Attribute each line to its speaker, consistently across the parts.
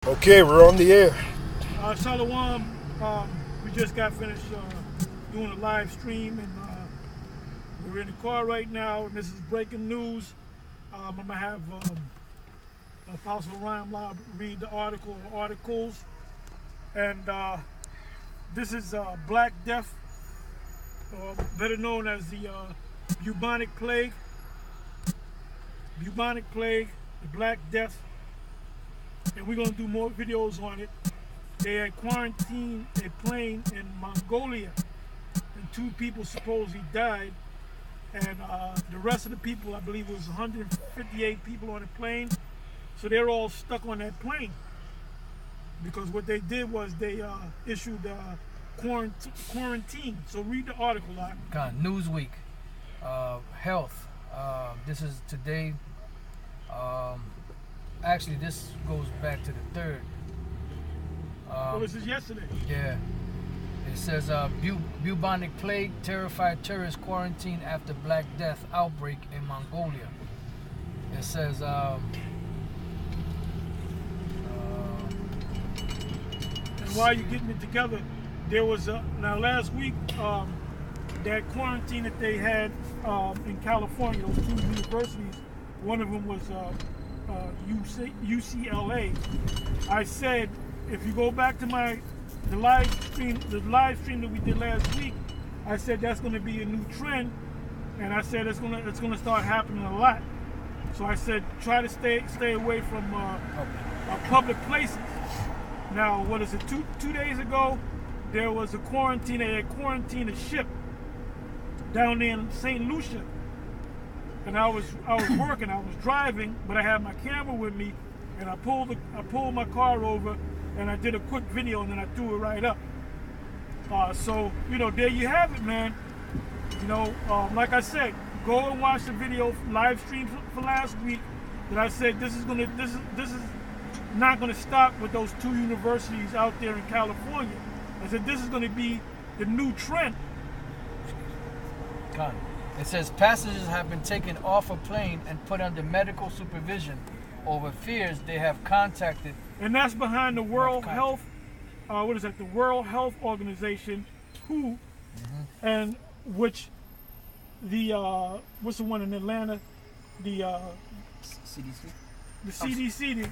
Speaker 1: Okay, we're on the air.
Speaker 2: Shalom. We just got finished doing a live stream, and we're in the car right now. And this is breaking news. I'm gonna have Apostle Ryan Law read the articles, and this is Black Death, better known as the bubonic plague. Bubonic plague, the Black Death. And we're going to do more videos on it. They had quarantined a plane in Mongolia, and 2 people supposedly died. And the rest of the people, I believe it was 158 people on the plane. So they're all stuck on that plane. Because what they did was they issued quarantine. So read the article out.
Speaker 3: Newsweek, health. This is today. Actually, this goes back to the 3rd.
Speaker 2: This is yesterday.
Speaker 3: Yeah. It says bubonic plague, terrified tourist quarantine after Black Death outbreak in Mongolia. It says
Speaker 2: and while you're getting it together, there was now last week that quarantine that they had in California, those 2 universities. One of them was UCLA. I said, if you go back to the live stream that we did last week, I said that's going to be a new trend, and I said it's going to start happening a lot. So I said try to stay away from public places. Now, what is it? Two days ago, there was a quarantine. They had quarantined a ship down there in St. Lucia. And I was working, I was driving, but I had my camera with me, and I pulled my car over, and I did a quick video, and then I threw it right up. So there you have it, man. Like I said, go and watch the video live stream for last week. That I said this is not gonna stop with those 2 universities out there in California. I said this is gonna be the new trend.
Speaker 3: It says passengers have been taken off a plane and put under medical supervision over fears they have contacted.
Speaker 2: And that's behind the World Health, the World Health Organization, WHO, and which the what's the one in Atlanta, the
Speaker 3: CDC.
Speaker 2: The CDC,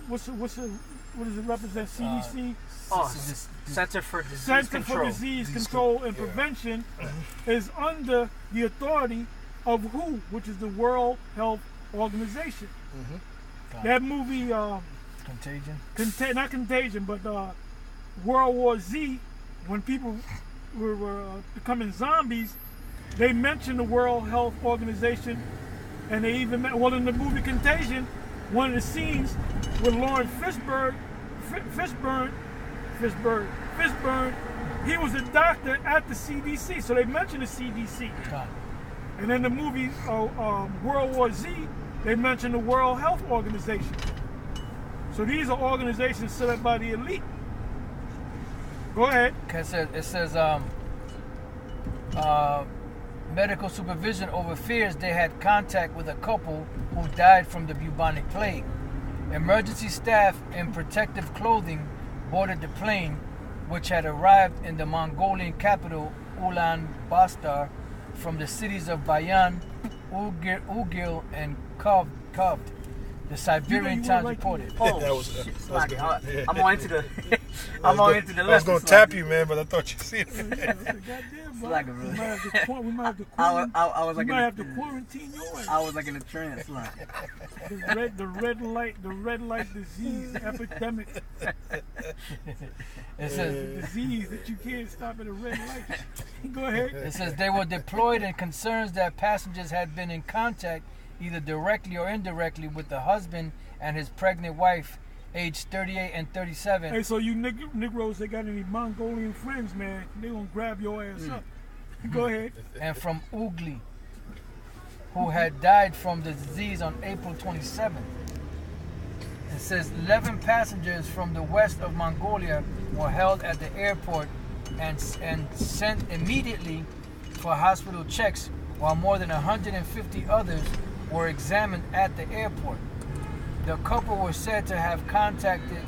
Speaker 2: what does it represent? CDC.
Speaker 4: Center for Disease
Speaker 2: Control and Prevention is under the authority of WHO, which is the World Health Organization. That movie,
Speaker 3: Contagion.
Speaker 2: Not Contagion, but World War Z, when people were becoming zombies, they mentioned the World Health Organization, and they even in the movie Contagion, one of the scenes with Lawrence Fishburne, he was a doctor at the CDC, so they mentioned the CDC. And in the movie World War Z, they mentioned the World Health Organization. So these are organizations set up by the elite. Go ahead.
Speaker 3: It says medical supervision over fears they had contact with a couple who died from the bubonic plague. Emergency staff in protective clothing boarded the plane, which had arrived in the Mongolian capital Ulaanbaatar from the cities of Bayan, Ugil, and Kovd. The Siberian Times reported.
Speaker 4: I'm all into the. I'm all into the.
Speaker 1: I was gonna tap you, man, but I thought you seen it.
Speaker 2: We might have to quarantine your ass.
Speaker 4: I was like in a trance,
Speaker 2: The red light disease epidemic.
Speaker 3: It says
Speaker 2: disease that you can't stop at a red light. Go ahead.
Speaker 3: It says they were deployed in concerns that passengers had been in contact, either directly or indirectly, with the husband and his pregnant wife, aged 38 and 37.
Speaker 2: Hey, so you Negroes that got any Mongolian friends, man, they gonna grab your ass up. Go ahead.
Speaker 3: And from Ugly, who had died from the disease on April 27th. It says 11 passengers from the west of Mongolia were held at the airport and sent immediately for hospital checks, while more than 150 others were examined at the airport. The couple was said to have contacted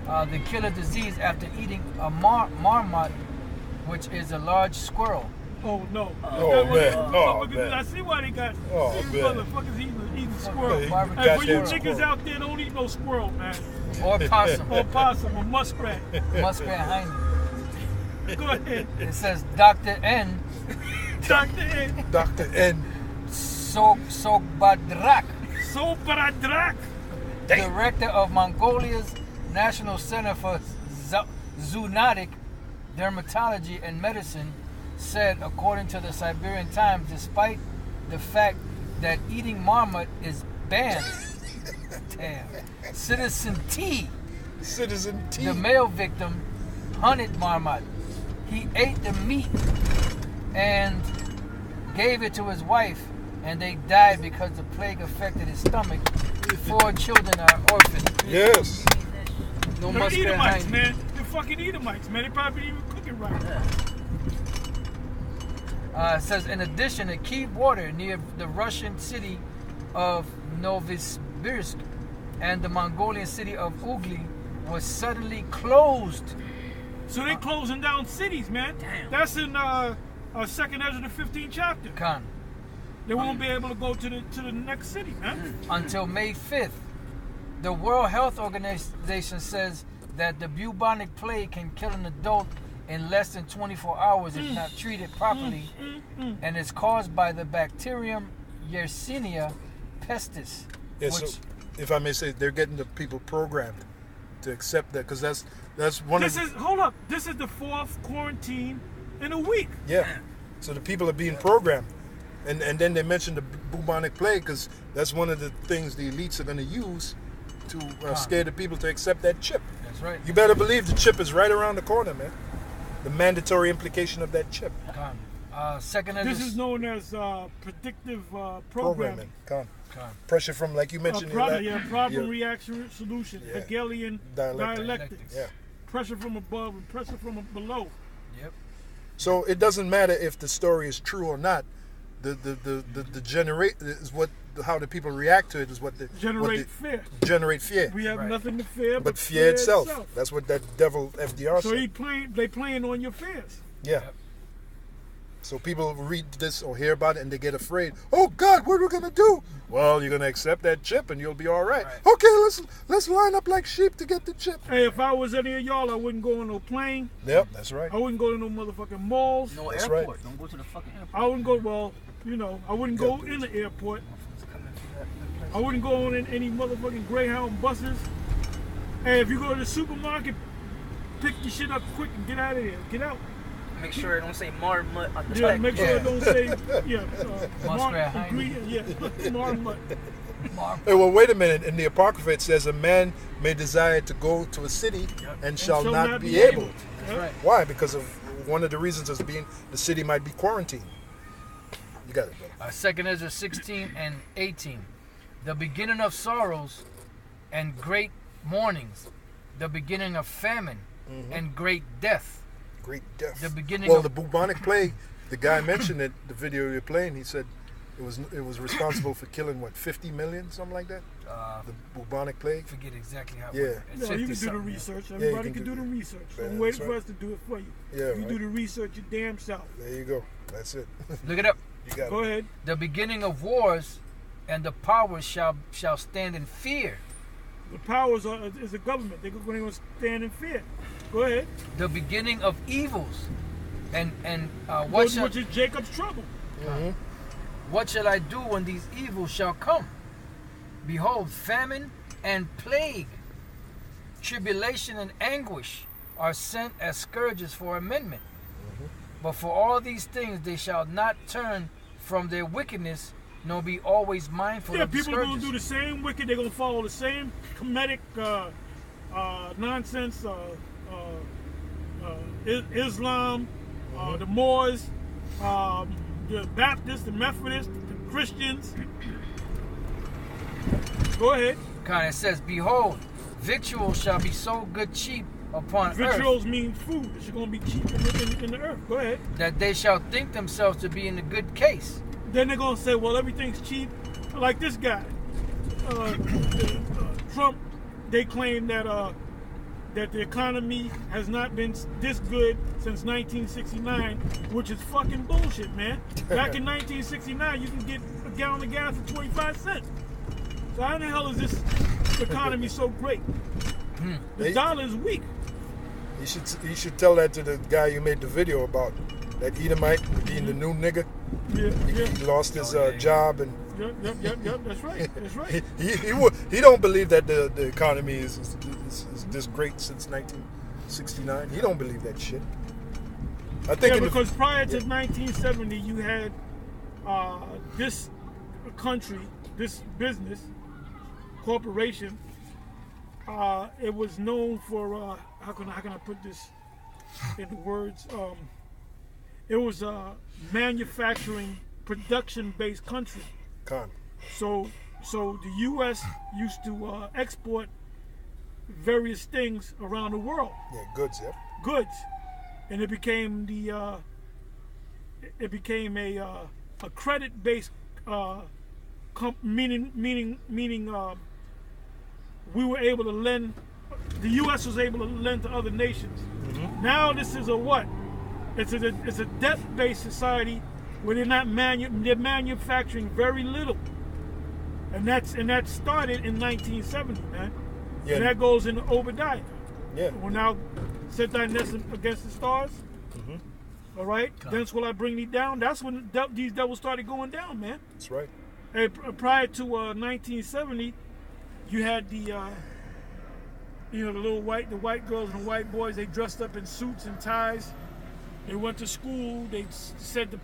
Speaker 3: the killer disease after eating a marmot, which is a large squirrel.
Speaker 2: Oh no.
Speaker 1: Oh, man. Oh, man.
Speaker 2: I see why they got
Speaker 1: Man.
Speaker 2: motherfuckers eating squirrel.
Speaker 1: Hey,
Speaker 2: Hey, for you
Speaker 1: goddamn
Speaker 2: niggas
Speaker 1: squirrel.
Speaker 2: out there, don't eat no squirrel, man.
Speaker 3: Or possum.
Speaker 2: Or possum or muskrat.
Speaker 3: Muskrat hind.
Speaker 2: Go ahead.
Speaker 3: It says Dr. N.
Speaker 2: Dr. N.
Speaker 1: Dr. N.
Speaker 3: Sogbadrak,
Speaker 2: Sobradrak.
Speaker 3: director of Mongolia's National Center for Zoonotic Dermatology and Medicine, said, according to the Siberian Times, despite the fact that eating marmot is banned, damn, Citizen T, the male victim, hunted marmot. He ate the meat and gave it to his wife, and they died because the plague affected his stomach. 4 children are orphaned.
Speaker 1: Yes.
Speaker 3: No
Speaker 2: They're
Speaker 3: muskrat
Speaker 2: Edomites,
Speaker 3: hind.
Speaker 2: man. They're fucking Edomites, man. They probably didn't even cook it right.
Speaker 3: It says, in addition, a key border near the Russian city of Novosibirsk and the Mongolian city of Ugly was suddenly closed.
Speaker 2: So they closing down cities, man.
Speaker 4: Damn.
Speaker 2: That's in 2nd Ezra the 15th chapter.
Speaker 3: Khan.
Speaker 2: They won't be able to go to the next city, man.
Speaker 3: Until May 5th. The World Health Organization says that the bubonic plague can kill an adult in less than 24 hours if not treated properly, and it's caused by the bacterium Yersinia pestis.
Speaker 1: Yeah, so, if I may say, they're getting the people programmed to accept that, because that's one of the...
Speaker 2: Hold up. This is the 4th quarantine in a week.
Speaker 1: Yeah. So the people are being programmed. And then they mentioned the bubonic plague, because that's one of the things the elites are going to use to scare the people to accept that chip.
Speaker 3: That's right.
Speaker 1: You better believe the chip is right around the corner, man. The mandatory implication of that chip.
Speaker 3: Second
Speaker 2: This is known as predictive programming.
Speaker 1: Con. Pressure from, like you mentioned.
Speaker 2: Problem reaction solution.
Speaker 1: Yeah.
Speaker 2: Hegelian dialectics.
Speaker 1: Yeah.
Speaker 2: Pressure from above and pressure from below.
Speaker 3: Yep.
Speaker 1: So it doesn't matter if the story is true or not. The generate is what how the people react to it is what
Speaker 2: fear.
Speaker 1: Generate fear.
Speaker 2: We have nothing to fear
Speaker 1: but fear itself. That's what that devil FDR
Speaker 2: so
Speaker 1: said.
Speaker 2: they playing on your fears.
Speaker 1: Yeah. So people read this or hear about it and they get afraid. Oh God, what are we gonna do? Well, you're gonna accept that chip and you'll be all right. Okay, let's line up like sheep to get the chip.
Speaker 2: Hey, if I was any of y'all, I wouldn't go on no plane.
Speaker 1: Yep, that's right.
Speaker 2: I wouldn't go to no motherfucking malls.
Speaker 4: No
Speaker 1: That's
Speaker 4: airport.
Speaker 1: right.
Speaker 4: Don't go to the fucking airport.
Speaker 2: I wouldn't go. Well, I wouldn't go in the airport. I wouldn't go on in any motherfucking Greyhound buses. Hey, if you go to the supermarket, pick your shit up quick and get out of there. Get out.
Speaker 4: Make sure it don't say marmot on the
Speaker 2: Yeah,
Speaker 4: tag.
Speaker 2: make sure it don't say
Speaker 3: Muskrat hind.
Speaker 2: marmot.
Speaker 1: Hey, well, wait a minute. In the Apocrypha, it says a man may desire to go to a city and shall not be able.
Speaker 3: That's right.
Speaker 1: Why? Because of one of the reasons is being the city might be quarantined. You got it, brother.
Speaker 3: 2nd Ezra 16 and 18. The beginning of sorrows and great mournings. The beginning of famine and great death.
Speaker 1: Great death.
Speaker 3: The beginning
Speaker 1: well,
Speaker 3: of
Speaker 1: the bubonic plague, the guy mentioned it, the video you're playing, he said it was responsible for killing, 50 million, something like that? The bubonic plague?
Speaker 3: I forget exactly how.
Speaker 1: Yeah.
Speaker 2: No, you can do the research. Everybody can do the research. Don't wait for us to do it for you.
Speaker 1: Yeah,
Speaker 2: you do the research your damn self.
Speaker 1: There you go. That's it.
Speaker 3: Look it up.
Speaker 1: You got
Speaker 2: Go
Speaker 1: it.
Speaker 2: ahead.
Speaker 3: The beginning of wars and the powers shall stand in fear.
Speaker 2: The powers is a government. They're going to stand in fear. Go ahead.
Speaker 3: The beginning of evils and which
Speaker 2: is Jacob's trouble.
Speaker 3: What shall I do when these evils shall come? Behold, famine and plague, tribulation and anguish are sent as scourges for amendment. But for all these things they shall not turn from their wickedness, nor be always mindful of the
Speaker 2: people are going
Speaker 3: scourges.
Speaker 2: to do the same wicked. They're going to follow the same comedic nonsense. Islam, the Moors, the Baptists, the Methodists, the Christians. Go ahead.
Speaker 3: God, it says, behold, victuals shall be so good cheap upon
Speaker 2: Victuals
Speaker 3: earth
Speaker 2: mean food. It's going to be cheap in the earth. Go ahead.
Speaker 3: that they shall think themselves to be in a good case.
Speaker 2: Then they're going to say, well, everything's cheap. Like this guy. Trump, they claim that that the economy has not been this good since 1969, which is fucking bullshit, man. Back in 1969, you can get a gallon of gas for 25 cents. So how the hell is this economy so great? The dollar is weak.
Speaker 1: You should tell that to the guy you made the video about, that Edomite being the new nigga. He lost his job and.
Speaker 2: Yep. That's right. That's right.
Speaker 1: He don't believe that the economy is this great since 1969. He don't believe that shit. I think
Speaker 2: because prior to 1970, you had this country, this business corporation. It was known for how can I put this in words? It was a manufacturing, production-based country. So the U.S. used to export various things around the world.
Speaker 1: Yeah, goods. Yep.
Speaker 2: Goods, and it became a credit-based meaning we were able to lend. The U.S. was able to lend to other nations. Mm-hmm. Now this is a what? It's a debt-based society where they're manufacturing very little, and that started in 1970, man. Yeah. And that goes into Obadiah.
Speaker 1: Yeah.
Speaker 2: We'll now set thy nest against the stars. Mm-hmm. All right. Thence will I bring thee down. That's when these devils started going down, man.
Speaker 1: That's right.
Speaker 2: And prior to 1970, you had the the white girls and the white boys. They dressed up in suits and ties. They went to school. They said the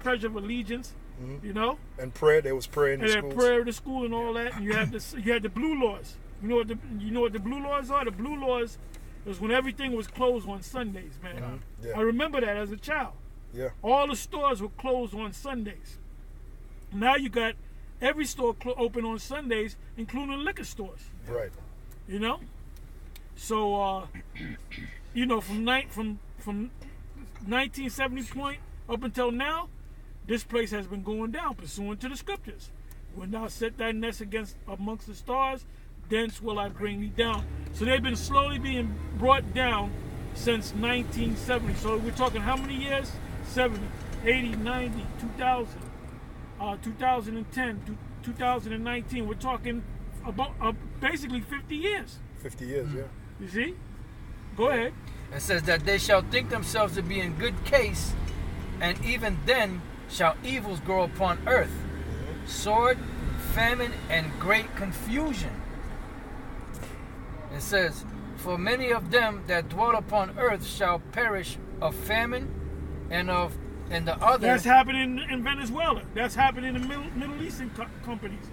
Speaker 2: Pledge of Allegiance,
Speaker 1: and prayer. They was praying in school.
Speaker 2: And prayer to school and all that. And you had the blue laws. You know what the blue laws are? The blue laws was when everything was closed on Sundays, man. Mm-hmm. Yeah. I remember that as a child.
Speaker 1: Yeah. All
Speaker 2: the stores were closed on Sundays. Now you got every store open on Sundays, including liquor stores.
Speaker 1: Right.
Speaker 2: So from 1970 point up until now, this place has been going down, pursuant to the scriptures. When thou set thy nest amongst the stars, thence will I bring thee down. So they've been slowly being brought down since 1970. So we're talking how many years? 70, 80, 90, 2000, 2010, 2019. We're talking about basically 50 years.
Speaker 1: 50 years, yeah.
Speaker 2: You see? Go ahead.
Speaker 3: It says that they shall think themselves to be in good case, and even then shall evils grow upon earth, sword, famine, and great confusion. It says, for many of them that dwell upon earth shall perish of famine, and the other.
Speaker 2: That's happening in Venezuela. That's happening in Middle Eastern countries.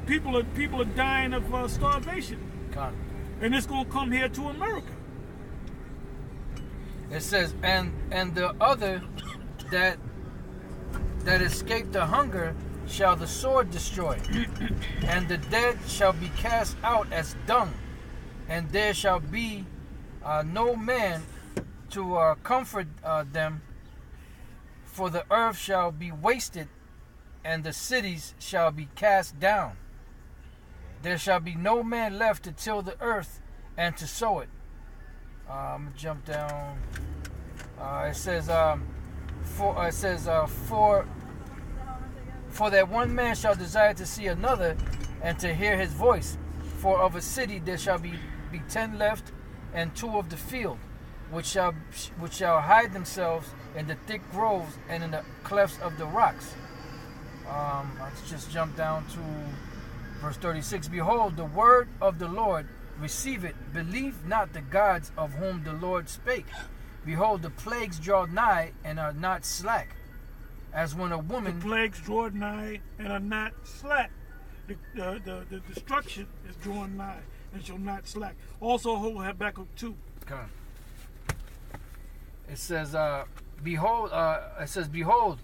Speaker 2: People are dying of starvation. And it's going to come here to America.
Speaker 3: It says, and the other that escape the hunger shall the sword destroy, and the dead shall be cast out as dung, and there shall be no man to comfort them, for the earth shall be wasted, and the cities shall be cast down. There shall be no man left to till the earth and to sow it. I'm gonna jump down. It says, for that one man shall desire to see another, and to hear his voice. For of a city there shall be 10 left, and 2 of the field, which shall hide themselves in the thick groves and in the clefts of the rocks. Let's just jump down to verse 36. Behold, the word of the Lord, receive it. Believe not the gods of whom the Lord spake. Behold, the plagues draw nigh and are not slack, as when a woman.
Speaker 2: The plagues draw nigh and are not slack. The destruction is drawing nigh and shall not slack. Also, hold Habakkuk 2.
Speaker 3: Okay. It says, behold. Behold,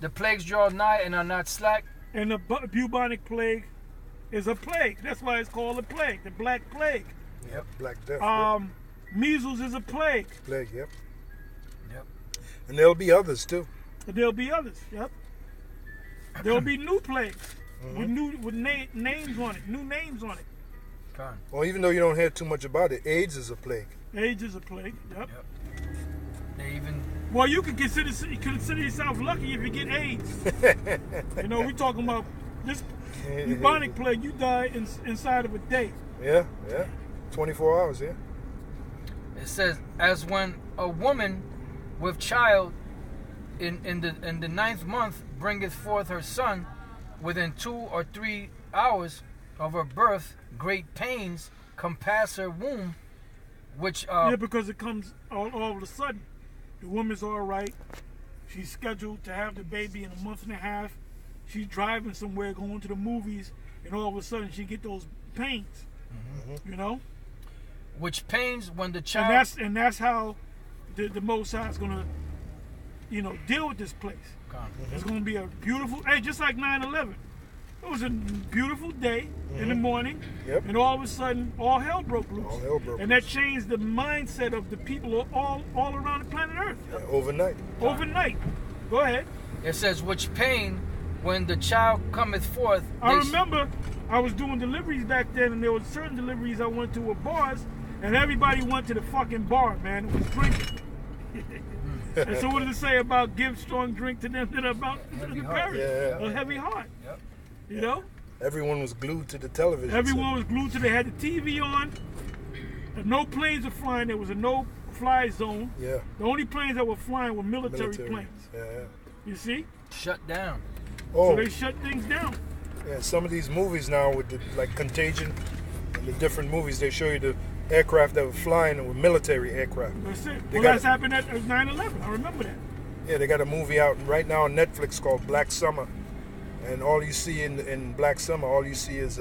Speaker 3: the plagues draw nigh and are not slack.
Speaker 2: And the bubonic plague is a plague. That's why it's called a plague, the Black Plague.
Speaker 1: Yep, Black Death.
Speaker 2: Measles is a plague.
Speaker 1: Plague, yep. And there'll be others too.
Speaker 2: There'll be others, yep. There'll be new plagues. with names on it, new names on it.
Speaker 3: Con.
Speaker 1: Well, even though you don't hear too much about it, AIDS is a plague.
Speaker 2: AIDS is a plague. Yep.
Speaker 3: They even.
Speaker 2: Well, you can consider yourself lucky if you get AIDS. You know, we talking about this bubonic plague. You die inside of a day.
Speaker 1: Yeah. 24 hours, yeah.
Speaker 3: It says, as when a woman with child in the 9th month bringeth forth her son, within 2 or 3 hours of her birth, great pains compass her womb, which
Speaker 2: yeah, because it comes all of a sudden. The woman's all right. She's scheduled to have the baby in a month and a half. She's driving somewhere, going to the movies, and all of a sudden she get those pains. You know,
Speaker 3: which pains when the child.
Speaker 2: And that's how the Most High is gonna, deal with this place. It's gonna be a beautiful, just like 9/11. It was a beautiful day in the morning, and all of a sudden, all hell broke loose.
Speaker 1: All hell broke
Speaker 2: and that changed the mindset of the people all around the planet Earth.
Speaker 1: Yeah, overnight.
Speaker 2: Overnight. Go ahead.
Speaker 3: It says, which pain when the child cometh forth.
Speaker 2: I remember I was doing deliveries back then, and there were certain deliveries I went to with bars, and everybody went to the fucking bar, man. It was drinking. And so what did it say about give strong drink to them that are about to perish?
Speaker 1: Yeah.
Speaker 2: A heavy heart.
Speaker 3: Yep.
Speaker 2: You know?
Speaker 1: Everyone was glued to the television.
Speaker 2: Everyone was glued to. They had the TV on. No planes were flying. There was a no-fly zone.
Speaker 1: Yeah.
Speaker 2: The only planes that were flying were military planes.
Speaker 1: Yeah.
Speaker 2: You see?
Speaker 3: Shut down.
Speaker 1: Oh.
Speaker 2: So they shut things down.
Speaker 1: Yeah, some of these movies now with like Contagion and the different movies, they show you the aircraft that were flying and were military aircraft.
Speaker 2: That's it. Well, that's happened at 9/11. I remember that.
Speaker 1: Yeah, they got a movie out right now on Netflix called Black Summer. And all you see in Black Summer, all you see is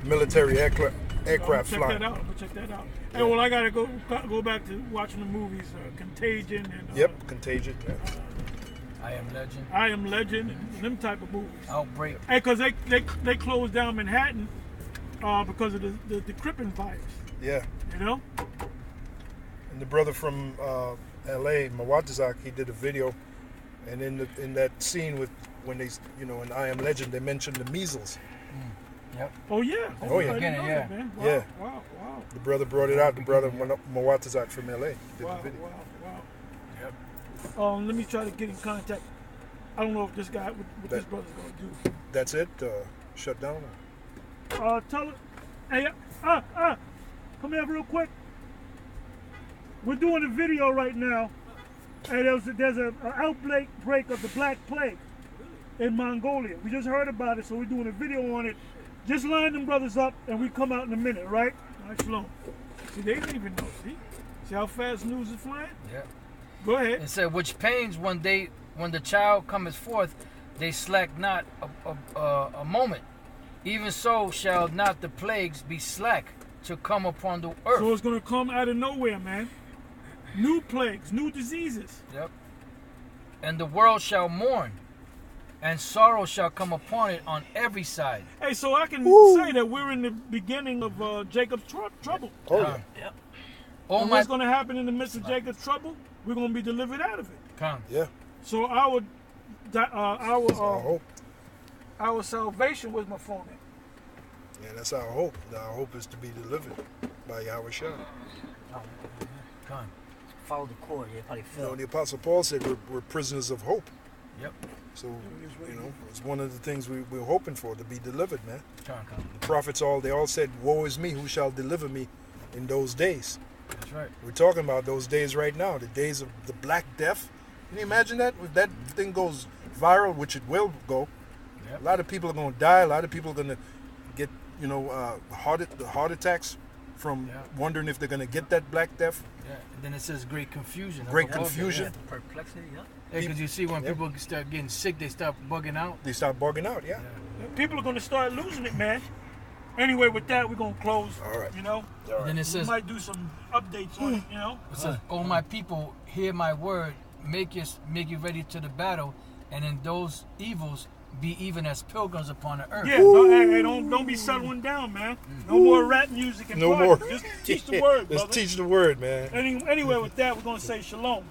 Speaker 1: military aircraft flying.
Speaker 2: I'm gonna check that out. Hey, well, I gotta go back to watching the movies, Contagion and
Speaker 1: Contagion. Yeah.
Speaker 3: I Am Legend.
Speaker 2: and them type of movies.
Speaker 3: Outbreak.
Speaker 2: Hey, because they closed down Manhattan because of the Crippen virus.
Speaker 1: Yeah.
Speaker 2: You know.
Speaker 1: And the brother from L.A., Mawatazak, he did a video, and in that scene when they, in I Am Legend, they mentioned the measles.
Speaker 3: Yep.
Speaker 2: Oh yeah.
Speaker 1: Oh yeah.
Speaker 3: Yeah.
Speaker 2: Man. Wow,
Speaker 1: Yeah.
Speaker 2: Wow.
Speaker 1: The brother brought it out. The brother Mawatazak from L.A. did
Speaker 2: Wow.
Speaker 1: the video.
Speaker 2: Wow.
Speaker 3: Yep.
Speaker 2: Let me try to get in contact. I don't know if this guy, what this brother's gonna do.
Speaker 1: That's it. Shut down.
Speaker 2: Tell it. Hey, come here real quick. We're doing a video right now, and there's an outbreak of the Black Plague in Mongolia. We just heard about it, so we're doing a video on it. Just line them brothers up, and we come out in a minute, right? All right, shalom. See, they didn't even know. See how fast news is flying?
Speaker 3: Yeah.
Speaker 2: Go ahead.
Speaker 3: It said, which pains when the child cometh forth, they slack not a moment. Even so shall not the plagues be slack to come upon the earth.
Speaker 2: So it's going to come out of nowhere, man. New plagues, new diseases.
Speaker 3: Yep. And the world shall mourn, and sorrow shall come upon it on every side.
Speaker 2: Hey, so I can say that we're in the beginning of Jacob's trouble.
Speaker 1: Oh yeah.
Speaker 3: Yep.
Speaker 2: And what's going to happen in the midst of Jacob's trouble? We're going to be delivered out of it.
Speaker 3: Come.
Speaker 1: Yeah.
Speaker 2: So our
Speaker 1: hope.
Speaker 2: Our salvation was my phone.
Speaker 1: Yeah, that's our hope. Our hope is to be delivered by Yahweh Shah.
Speaker 3: Come.
Speaker 4: Follow the cord, you probably feel.
Speaker 1: The Apostle Paul said we're prisoners of hope.
Speaker 3: Yep.
Speaker 1: So, it's one of the things we're hoping for, to be delivered, man.
Speaker 3: Come.
Speaker 1: The prophets they all said, woe is me, who shall deliver me in those days?
Speaker 3: That's right.
Speaker 1: We're talking about those days right now, the days of the Black Death. Can you imagine that? If that thing goes viral, which it will go,
Speaker 3: Yep.
Speaker 1: a lot of people are going to die. A lot of people are going to get, heart attacks from wondering if they're going to get that Black Death.
Speaker 3: Yeah. And then it says great confusion.
Speaker 1: Great confusion.
Speaker 4: Perplexity, yeah.
Speaker 3: Yeah, because you see when people start getting sick, they start bugging out.
Speaker 1: They start bugging out, yeah.
Speaker 2: People are going to start losing it, man. Anyway, with that, we're going to close.
Speaker 1: All right.
Speaker 3: And then it
Speaker 2: We
Speaker 3: says,
Speaker 2: might do some updates on it,
Speaker 3: it says, "O my people, hear my word, make you ready to the battle, and in those evils be even as pilgrims upon the earth."
Speaker 2: Yeah, don't be settling down, man. No more rap music and
Speaker 1: No
Speaker 2: parties.
Speaker 1: more.
Speaker 2: Just teach the word, brother.
Speaker 1: Let's teach the word, man.
Speaker 2: Anyway, with that, we're going to say shalom.